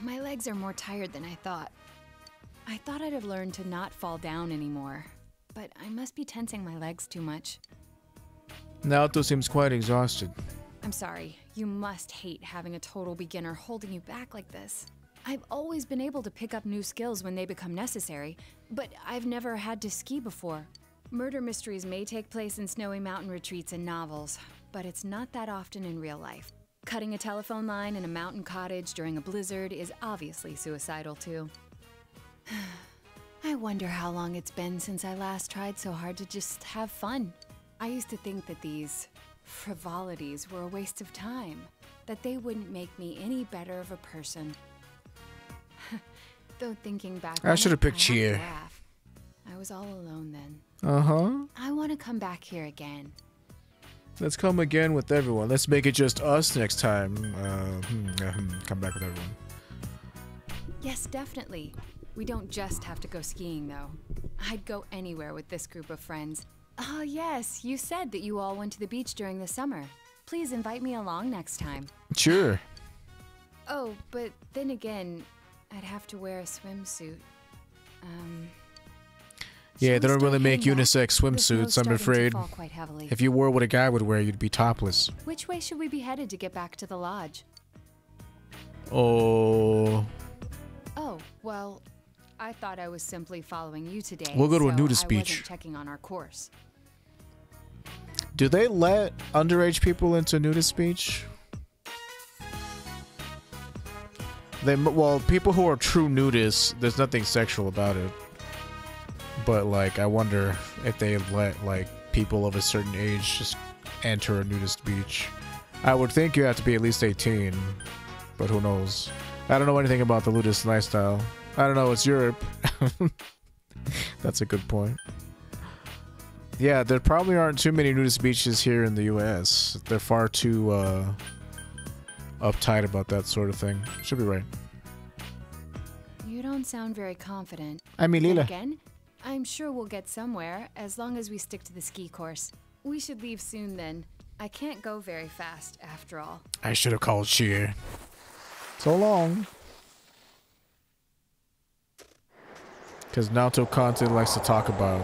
My legs are more tired than I thought. I thought I'd have learned to not fall down anymore, but I must be tensing my legs too much. Naoto seems quite exhausted. I'm sorry. You must hate having a total beginner holding you back like this. I've always been able to pick up new skills when they become necessary, but I've never had to ski before. Murder mysteries may take place in snowy mountain retreats and novels, but it's not that often in real life. Cutting a telephone line in a mountain cottage during a blizzard is obviously suicidal too. I wonder how long it's been since I last tried so hard to just have fun. I used to think that these frivolities were a waste of time, that they wouldn't make me any better of a person. Though thinking back, I should have picked cheer. I was all alone then. I want to come back here again. Let's come again with everyone. Let's make it just us next time. Come back with everyone. Yes, definitely. We don't just have to go skiing, though. I'd go anywhere with this group of friends. Oh, yes, you said that you all went to the beach during the summer. Please invite me along next time. Sure. Oh, but then again, I'd have to wear a swimsuit. Yeah, they don't really make unisex swimsuits, I'm afraid. If you wore what a guy would wear, you'd be topless. Which way should we be headed to get back to the lodge? Oh, well, I thought I was simply following you today. We'll go to a so nudist I beach. wasn't checking on our course. Do they let underage people into nudist beach? Well, people who are true nudists, there's nothing sexual about it. But, like, I wonder if they let, like, people of a certain age just enter a nudist beach. I would think you have to be at least 18, but who knows? I don't know anything about the nudist lifestyle. I don't know, it's Europe. That's a good point. Yeah, there probably aren't too many nudist beaches here in the US. They're far too, uptight about that sort of thing. Should be right. You don't sound very confident. I mean, Lila. Again, I'm sure we'll get somewhere, as long as we stick to the ski course. We should leave soon then. I can't go very fast, after all. I should have called cheer. So long. Because Naoto constantly likes to talk about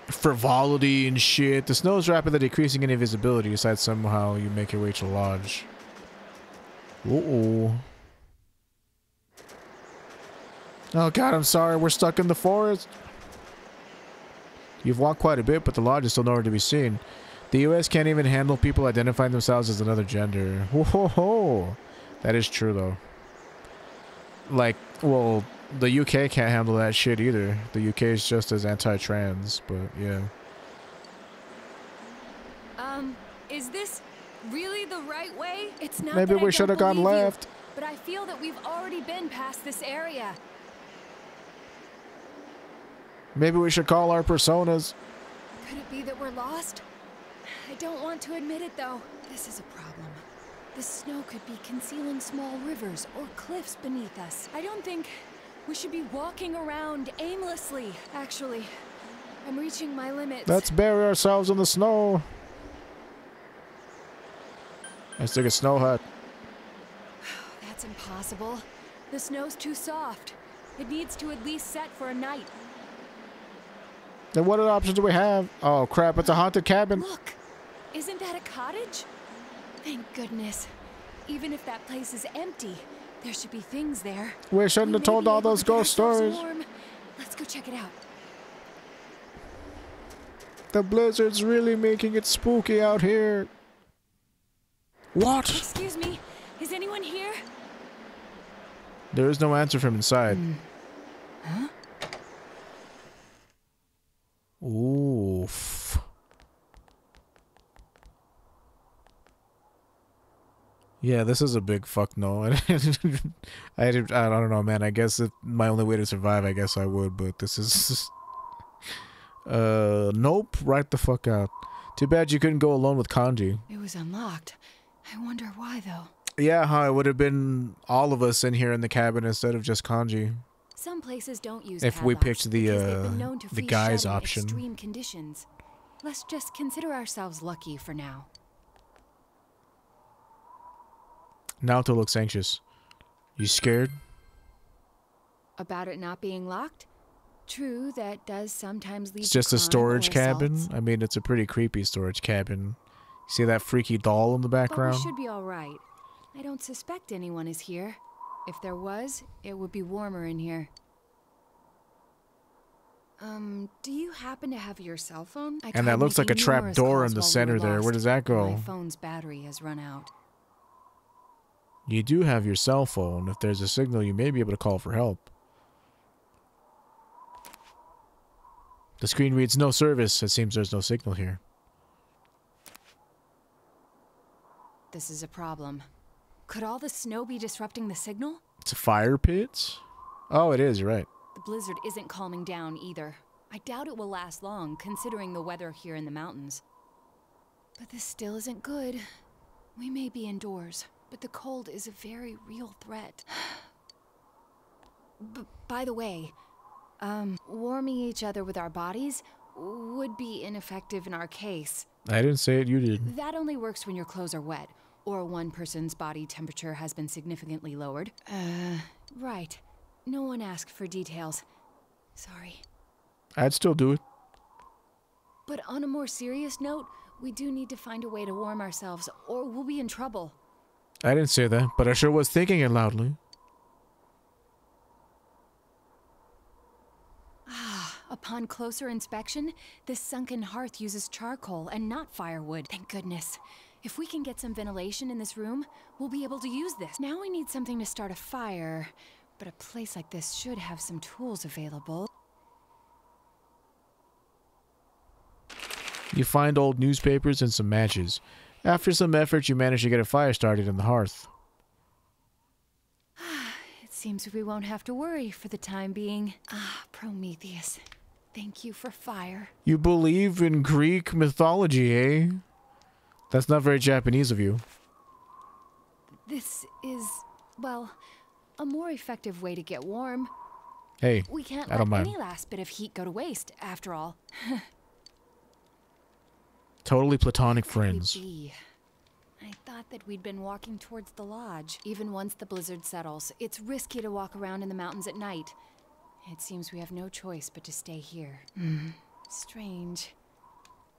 frivolity and shit. The snow is rapidly decreasing in invisibility, aside somehow you make your way to the lodge. Uh-oh. Oh god, I'm sorry, we're stuck in the forest. You've walked quite a bit, but the lodge is still nowhere to be seen. The US can't even handle people identifying themselves as another gender. Whoa, that is true though. Like, well, the UK can't handle that shit either. The UK is just as anti-trans, but yeah. Is this really the right way? It's not. Maybe we should have gone left. But I feel that we've already been past this area. Maybe we should call our personas. Could it be that we're lost? I don't want to admit it, though. This is a problem. The snow could be concealing small rivers or cliffs beneath us. I don't think we should be walking around aimlessly. Actually, I'm reaching my limits. Let's bury ourselves in the snow. Let's take a snow hut. That's impossible. The snow's too soft. It needs to at least set for a night. Then what other options do we have? Oh crap, it's a haunted cabin. Look! Isn't that a cottage? Thank goodness. Even if that place is empty, there should be things there. We shouldn't have told all those ghost stories. Let's go check it out. The blizzard's really making it spooky out here. What? Excuse me, is anyone here? There is no answer from inside. Huh? Oof. Yeah, this is a big fuck no. I don't know, man. I guess if my only way to survive, I guess I would, but this is nope, right the fuck out. Too bad you couldn't go alone with Kanji. It was unlocked. I wonder why, though. Yeah, huh? It would have been all of us in here in the cabin instead of just Kanji. Some places don't use if we picked the guy's option. Extreme conditions. Let's just consider ourselves lucky for now. Naoto looks anxious. You scared? About it not being locked? True, that does sometimes lead It's to just a crime storage or cabin. assaults. I mean, it's a pretty creepy storage cabin. See that freaky doll in the But we background? should be all right. I don't suspect anyone is here. If there was, it would be warmer in here. Do you happen to have your cell phone? I And that tried looks like a making trap numerous door calls in the while we center were there. Where lost. does that go? My phone's battery has run out. You do have your cell phone. If there's a signal, you may be able to call for help. The screen reads no service. It seems there's no signal here. This is a problem. Could all the snow be disrupting the signal? It's a fire pit? Oh, it is. You're right. The blizzard isn't calming down either. I doubt it will last long, considering the weather here in the mountains. But this still isn't good. We may be indoors, but the cold is a very real threat. By the way, warming each other with our bodies would be ineffective in our case. I didn't say it. You did. That only works when your clothes are wet, or one person's body temperature has been significantly lowered. Right. No one asked for details. Sorry. I'd still do it. But on a more serious note, we do need to find a way to warm ourselves, or we'll be in trouble. I didn't say that, but I sure was thinking it loudly. Upon closer inspection, this sunken hearth uses charcoal and not firewood. Thank goodness. If we can get some ventilation in this room, we'll be able to use this. Now we need something to start a fire, but a place like this should have some tools available. You find old newspapers and some matches. After some effort, you manage to get a fire started in the hearth. It seems we won't have to worry for the time being. Prometheus. Thank you for fire. You believe in Greek mythology, eh? That's not very Japanese of you. This is, well, a more effective way to get warm. Hey, We can't I don't let mind. any last bit of heat go to waste, after all. Totally platonic Could friends. it be? I thought that we'd been walking towards the lodge. Even once the blizzard settles, it's risky to walk around in the mountains at night. It seems we have no choice but to stay here. Strange.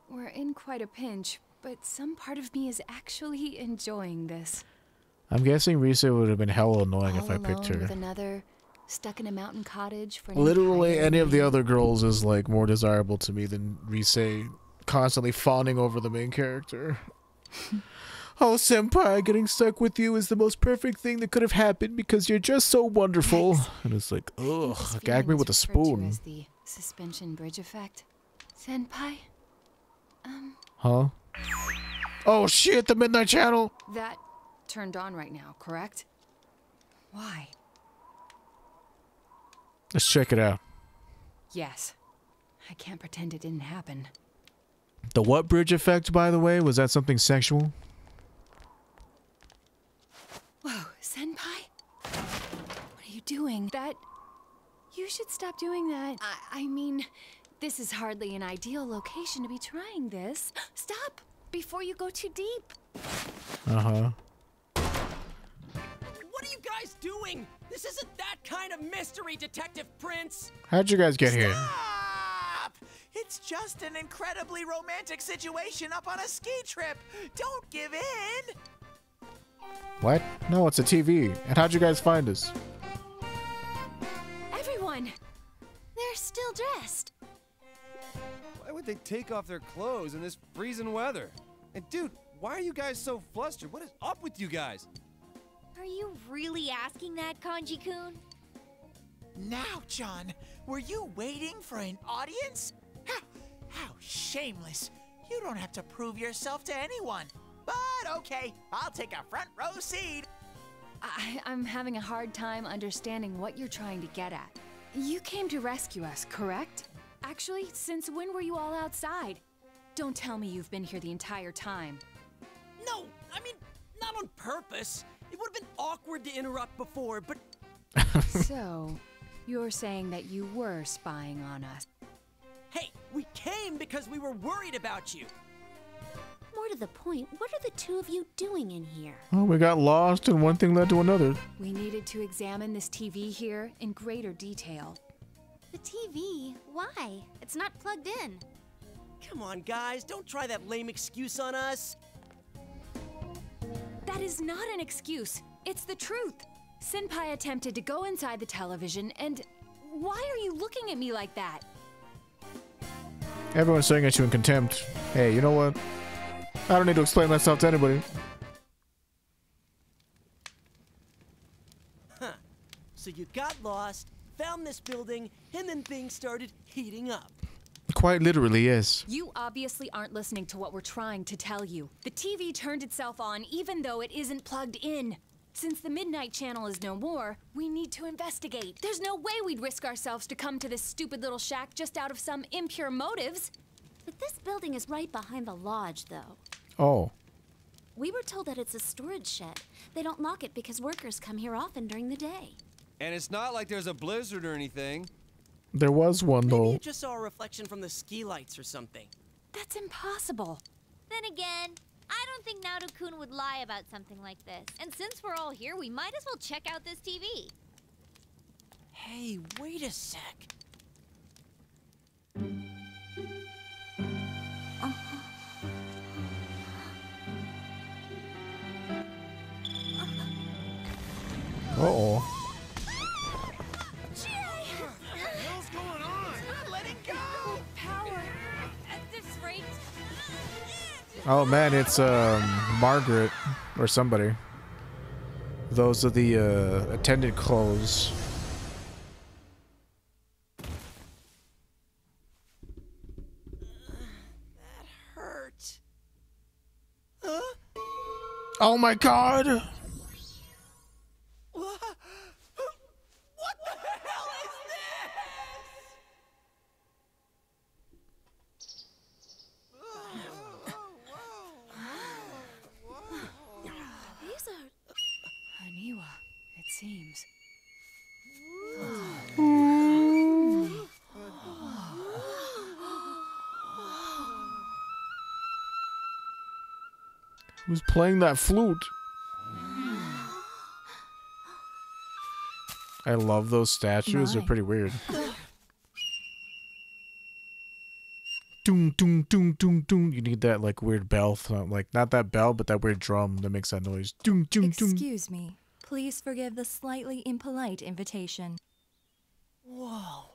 We're in quite a pinch, but some part of me is actually enjoying this. I'm guessing Risa would have been hella annoying All if I picked alone her. with another, stuck in a mountain cottage for an Literally entire any of the night. other girls is like more desirable to me than Risa constantly fawning over the main character. Oh, senpai, getting stuck with you is the most perfect thing that could have happened because you're just so wonderful. Yikes. And it's like, I think ugh, this gag me feeling with a is referred to spoon. as the suspension bridge effect. Senpai? Huh? Oh shit, the Midnight Channel! That turned on right now, correct? Why? Let's check it out. Yes. I can't pretend it didn't happen. The what bridge effect, by the way? Was that something sexual? Whoa, Senpai? What are you doing? You should stop doing that. I mean, this is hardly an ideal location to be trying this. Stop! Before you go too deep. Uh-huh. What are you guys doing? This isn't that kind of mystery, Detective Prince. How'd you guys get here? Stop! It's just an incredibly romantic situation up on a ski trip. Don't give in. What? No, it's a TV. And how'd you guys find us? Everyone! They're still dressed. Why would they take off their clothes in this freezing weather? And dude, why are you guys so flustered? What is up with you guys? Are you really asking that, Kanji-kun? Now, John, were you waiting for an audience? How shameless. You don't have to prove yourself to anyone. But okay, I'll take a front row seat. I'm having a hard time understanding what you're trying to get at. You came to rescue us, correct? Actually, since when were you all outside? Don't tell me you've been here the entire time. No, I mean, not on purpose. It would have been awkward to interrupt before, but So, you're saying that you were spying on us. hey, we came because we were worried about you. more to the point, what are the two of you doing in here? Oh, we got lost and one thing led to another. We needed to examine this TV here in greater detail. The TV? Why? It's not plugged in. Come on, guys, don't try that lame excuse on us. That is not an excuse. It's the truth. Senpai attempted to go inside the television and... Why are you looking at me like that? Everyone's staring at you in contempt. Hey, you know what? I don't need to explain myself to anybody. Huh. So you got lost, found this building, and then things started heating up. Quite literally, yes. You obviously aren't listening to what we're trying to tell you. The TV turned itself on even though it isn't plugged in. Since the Midnight Channel is no more, we need to investigate. There's no way we'd risk ourselves to come to this stupid little shack just out of some impure motives. But this building is right behind the lodge, though. Oh. We were told that it's a storage shed. They don't lock it because workers come here often during the day. And it's not like there's a blizzard or anything. There was one, Maybe though. you just saw a reflection from the ski lights or something. That's impossible. Then again, I don't think Naoto-kun would lie about something like this. And since we're all here, we might as well check out this TV. Hey, wait a sec. Uh-oh. Power at this rate. Oh man, it's Margaret or somebody. Those are the attendant clothes. That hurt. Huh? Oh my god! What the hell is These are... Aniwa, it seems. Who's playing that flute? I love those statues. They're My. pretty weird. Doom, doom, doom, doom, doom. You need that like weird bell, like not that bell, but that weird drum that makes that noise. Doom, doom, doom. Excuse me. Please forgive the slightly impolite invitation. Whoa.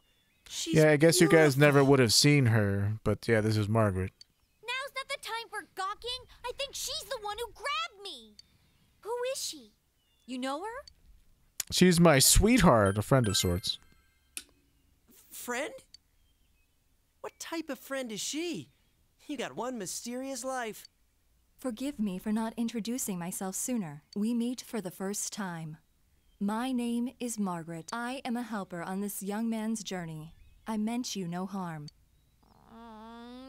She's Yeah, I guess you guys beautiful. never would have seen her, but yeah, this is Margaret. Now's not the time for gawking. I think she's the one who grabbed me. Who is she? You know her? She's my sweetheart, a friend of sorts. Friend? What type of friend is she? You got one mysterious life. Forgive me for not introducing myself sooner. We meet for the first time. My name is Margaret. I am a helper on this young man's journey. I meant you no harm.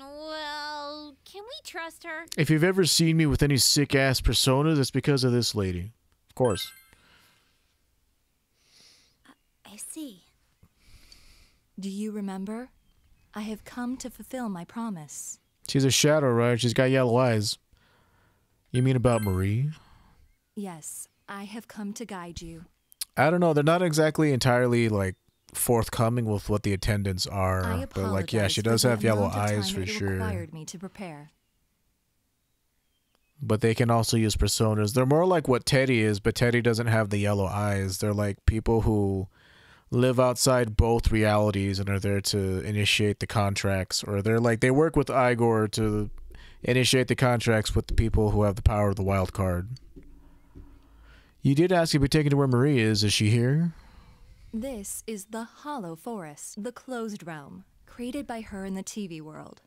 Well, can we trust her? If you've ever seen me with any sick-ass personas, it's because of this lady. Of course. I see. Do you remember? I have come to fulfill my promise. She's a shadow, right? She's got yellow eyes. You mean about Marie? Yes, I have come to guide you. I don't know. They're not exactly entirely, like, forthcoming with what the attendants I are. apologize But, like, yeah, she for does the have yellow amount of eyes time for it sure. required me to prepare. But they can also use personas. They're more like what Teddy is, but Teddy doesn't have the yellow eyes. They're like people who live outside both realities and are there to initiate the contracts. Or they're like, they work with Igor to initiate the contracts with the people who have the power of the wild card. You did ask to be taken to where Marie is. Is she here? This is the Hollow Forest, the closed realm, created by her in the TV world.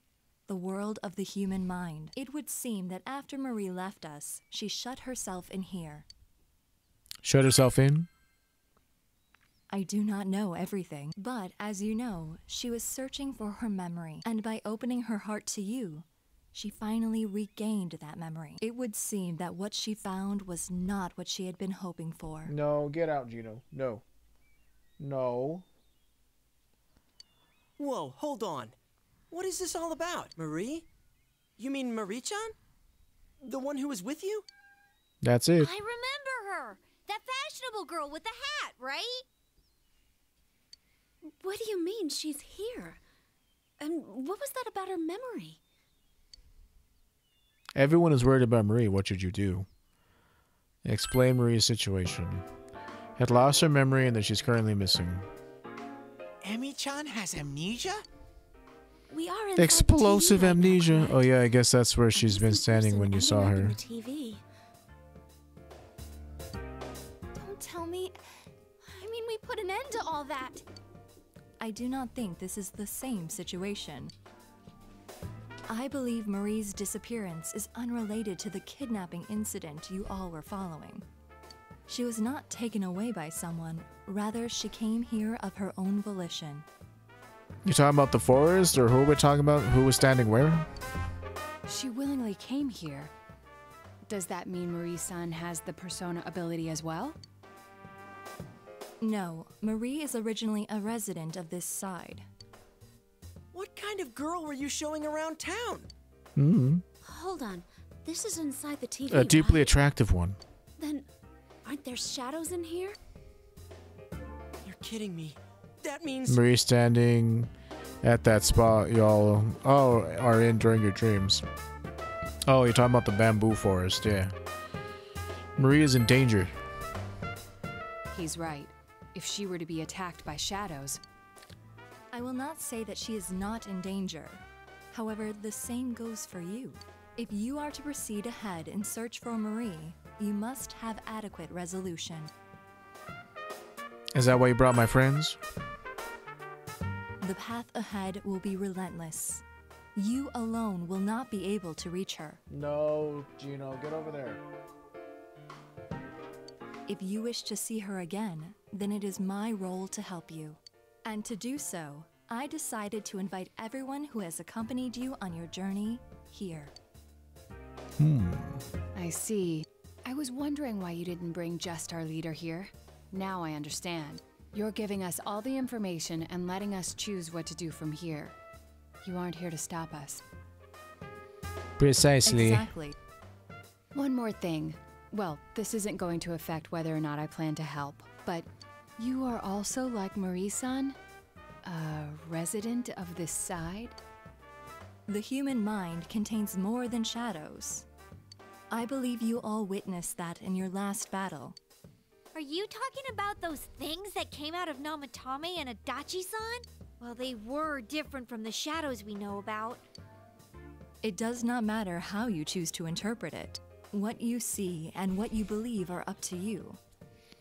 The world of the human mind. It would seem that after Marie left us, she shut herself in here. Shut herself in? I do not know everything, but as you know, she was searching for her memory, and by opening her heart to you, she finally regained that memory. It would seem that what she found was not what she had been hoping for. No, get out, Gino. No. No. Whoa, hold on. What is this all about, Marie? You mean Marie-chan? The one who was with you? That's it. I remember her! That fashionable girl with the hat, right? What do you mean she's here? And what was that about her memory? Everyone is worried about Marie. What should you do? Explain Marie's situation. Had lost her memory and that she's currently missing. Emi-chan has amnesia? We are inside Explosive the TV right now, amnesia. correct? Oh yeah, I guess that's where she's I been wasn't standing losing when you any saw her. regular TV. Don't tell me. I mean, we put an end to all that. I do not think this is the same situation. I believe Marie's disappearance is unrelated to the kidnapping incident you all were following. She was not taken away by someone, rather she came here of her own volition. You talking about the forest, or who we're talking about? Who was standing where? She willingly came here. Does that mean Marie-san has the persona ability as well? No, Marie is originally a resident of this side. What kind of girl were you showing around town? Hold on. This is inside the TV, A deeply right? attractive one. Then, aren't there shadows in here? You're kidding me. That means... Marie standing at that spot y'all are in during your dreams. Oh, you're talking about the bamboo forest, yeah. Marie is in danger. He's right. If she were to be attacked by shadows, I will not say that she is not in danger. However, the same goes for you. If you are to proceed ahead and search for Marie, you must have adequate resolution. Is that why you brought my friends? The path ahead will be relentless. You alone will not be able to reach her. No, Gino, get over there. If you wish to see her again, then it is my role to help you. And to do so, I decided to invite everyone who has accompanied you on your journey here. I see. I was wondering why you didn't bring just our leader here. Now I understand. You're giving us all the information and letting us choose what to do from here. You aren't here to stop us. Precisely. Exactly. One more thing. Well, this isn't going to affect whether or not I plan to help, but you are also like Marie-san? A resident of this side? The human mind contains more than shadows. I believe you all witnessed that in your last battle. Are you talking about those things that came out of Namatame and Adachi-san? Well, they were different from the shadows we know about. It does not matter how you choose to interpret it. What you see and what you believe are up to you.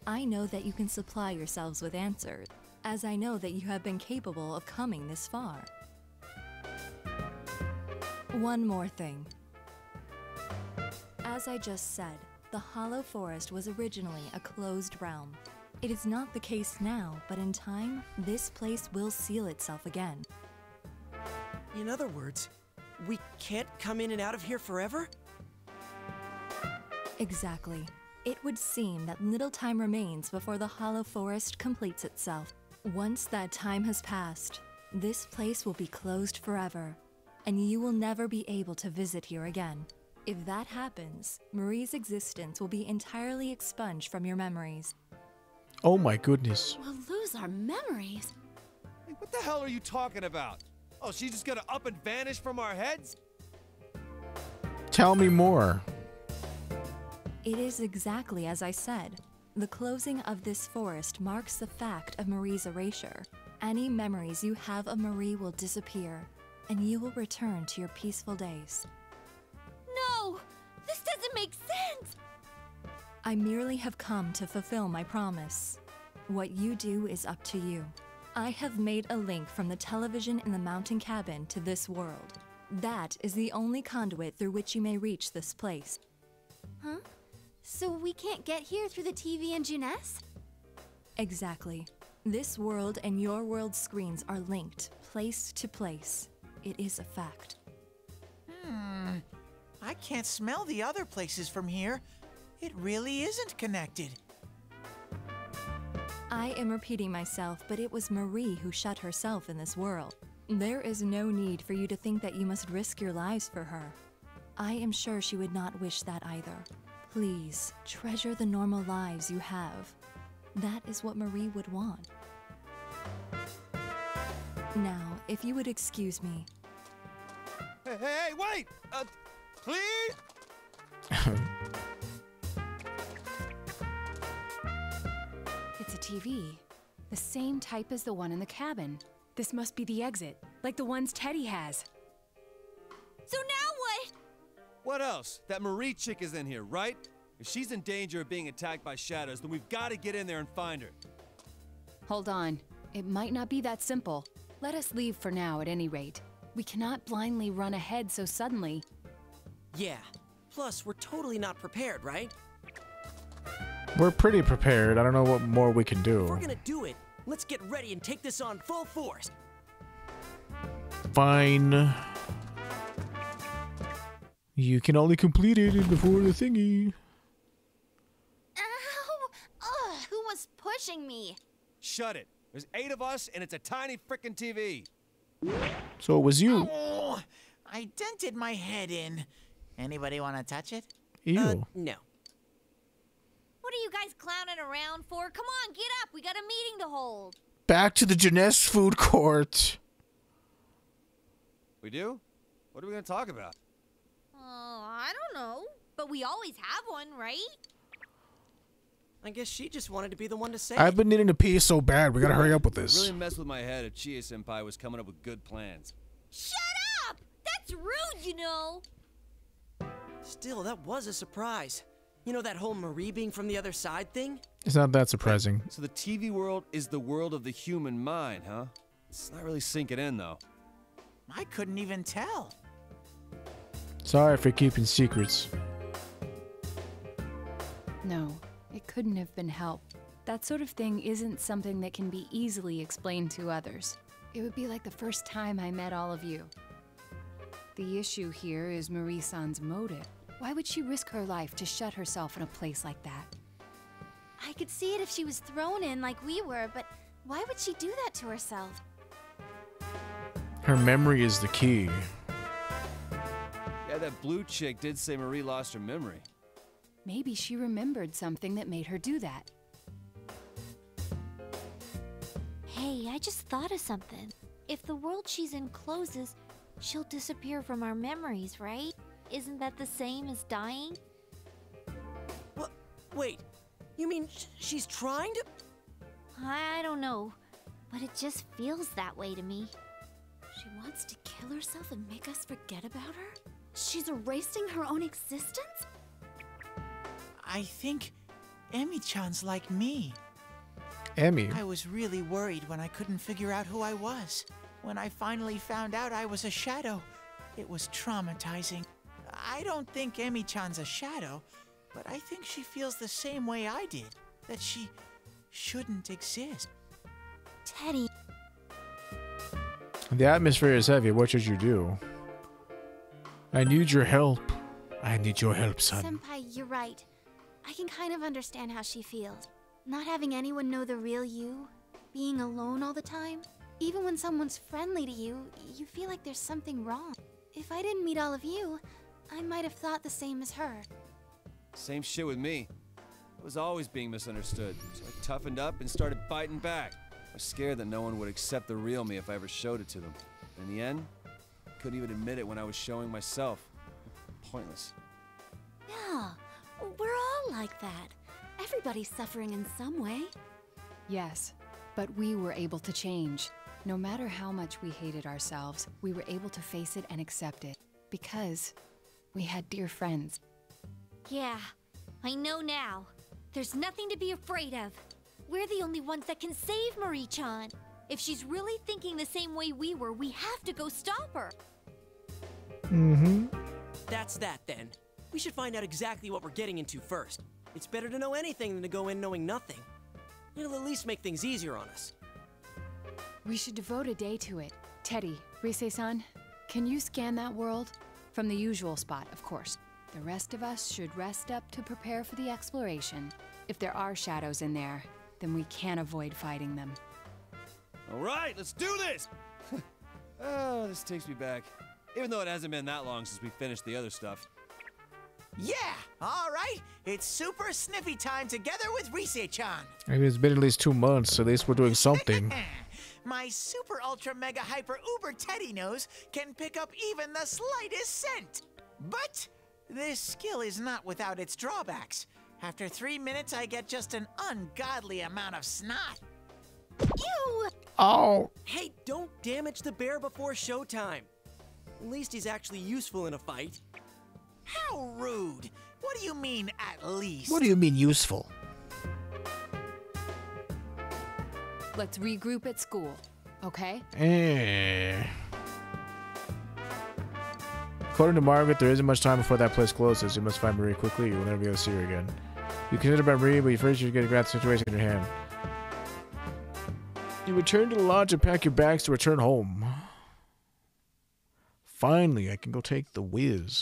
I know that you can supply yourselves with answers, as I know that you have been capable of coming this far. One more thing. As I just said, the Hollow Forest was originally a closed realm. It is not the case now, but in time, this place will seal itself again. In other words, we can't come in and out of here forever? Exactly. It would seem that little time remains before the Hollow Forest completes itself. Once that time has passed, this place will be closed forever, and you will never be able to visit here again. If that happens, Marie's existence will be entirely expunged from your memories. Oh my goodness. We'll lose our memories. Hey, what the hell are you talking about? Oh, she's just gonna up and vanish from our heads? Tell me more. It is exactly as I said. The closing of this forest marks the fact of Marie's erasure. Any memories you have of Marie will disappear, and you will return to your peaceful days. No! This doesn't make sense! I merely have come to fulfill my promise. What you do is up to you. I have made a link from the television in the mountain cabin to this world. That is the only conduit through which you may reach this place. Huh? So we can't get here through the TV and Juness? Exactly. This world and your world's screens are linked, place to place. It is a fact. I can't smell the other places from here. It really isn't connected. I am repeating myself, but it was Marie who shut herself in this world. There is no need for you to think that you must risk your lives for her. I am sure she would not wish that either. Please, treasure the normal lives you have. That is what Marie would want. Now, if you would excuse me. Hey, wait! Please? It's a TV. The same type as the one in the cabin. This must be the exit, like the ones Teddy has. So now what? What else? That Marie chick is in here, right? If she's in danger of being attacked by shadows, then we've got to get in there and find her. Hold on. It might not be that simple. Let us leave for now at any rate. We cannot blindly run ahead so suddenly. Yeah. Plus, we're totally not prepared, right? We're pretty prepared. I don't know what more we can If do. we're gonna do it, let's get ready and take this on full force. Fine. You can only complete it before the thingy. Ow! Ugh, who was pushing me? Shut it. There's 8 of us, and it's a tiny frickin' TV. So it was you. Oh, I dented my head in. Anybody want to touch it? Ew. No. What are you guys clowning around for? Come on, get up. We got a meeting to hold. Back to the Jeunesse food court. We do? What are we gonna talk about? I don't know. But we always have one, right? I guess she just wanted to be the one to say I've it. been needing to pee so bad. We gotta hurry up with It this. really messed with my head if Chie-senpai was coming up with good plans. Shut up! That's rude, you know. Still, that was a surprise. You know that whole Marie being from the other side thing? It's not that surprising. So the TV world is the world of the human mind, huh? It's not really sinking in, though. I couldn't even tell. Sorry for keeping secrets. No, it couldn't have been helped. That sort of thing isn't something that can be easily explained to others. It would be like the first time I met all of you. The issue here is Marie-san's motive. Why would she risk her life to shut herself in a place like that? I could see it if she was thrown in like we were, but why would she do that to herself? Her memory is the key. Yeah, that blue chick did say Marie lost her memory. Maybe she remembered something that made her do that. Hey, I just thought of something. If the world she's in closes, she'll disappear from our memories, right? Isn't that the same as dying? What? Wait, you mean she's trying to? I don't know, but it just feels that way to me. She wants to kill herself and make us forget about her? She's erasing her own existence? I think Emi-chan's like me. Emmy. I was really worried when I couldn't figure out who I was. When I finally found out I was a shadow, it was traumatizing. I don't think Emi-chan's a shadow, but I think she feels the same way I did, that she shouldn't exist. Teddy, The atmosphere is heavy. What should you do? I need your help. I need your help, son. Senpai, you're right. I can kind of understand how she feels. Not having anyone know the real you, being alone all the time. Even when someone's friendly to you, you feel like there's something wrong. If I didn't meet all of you, I might have thought the same as her. Same shit with me. I was always being misunderstood, so I toughened up and started biting back. I was scared that no one would accept the real me if I ever showed it to them. In the end, I couldn't even admit it when I was showing myself. Pointless. Yeah, we're all like that. Everybody's suffering in some way. Yes, but we were able to change. No matter how much we hated ourselves, we were able to face it and accept it. Because we had dear friends. yeah, I know now. There's nothing to be afraid of. We're the only ones that can save Marie-chan. If she's really thinking the same way we were, we have to go stop her. That's that then. We should find out exactly what we're getting into first. It's better to know anything than to go in knowing nothing. It'll at least make things easier on us. We should devote a day to it. Teddy, Rise-san, can you scan that world? From the usual spot, of course. The rest of us should rest up to prepare for the exploration. If there are shadows in there, then we can't avoid fighting them. All right, let's do this! Oh, this takes me back. Even though it hasn't been that long since we finished the other stuff. Yeah, all right. It's super sniffy time together with Rise-chan. Maybe it's been at least 2 months. At least we're doing something. My super ultra mega hyper uber teddy nose can pick up even the slightest scent. But this skill is not without its drawbacks. After 3 minutes, I get just an ungodly amount of snot. Ew! Oh. Hey, don't damage the bear before showtime. At least he's actually useful in a fight. How rude! What do you mean, at least? What do you mean useful? Let's regroup at school, okay? According to Margaret, there isn't much time before that place closes. You must find Marie quickly. You will never be able to see her again. You consider about Marie, but first you get a grab situation in your hand. You return to the lodge and pack your bags to return home. Finally, I can go take the whiz.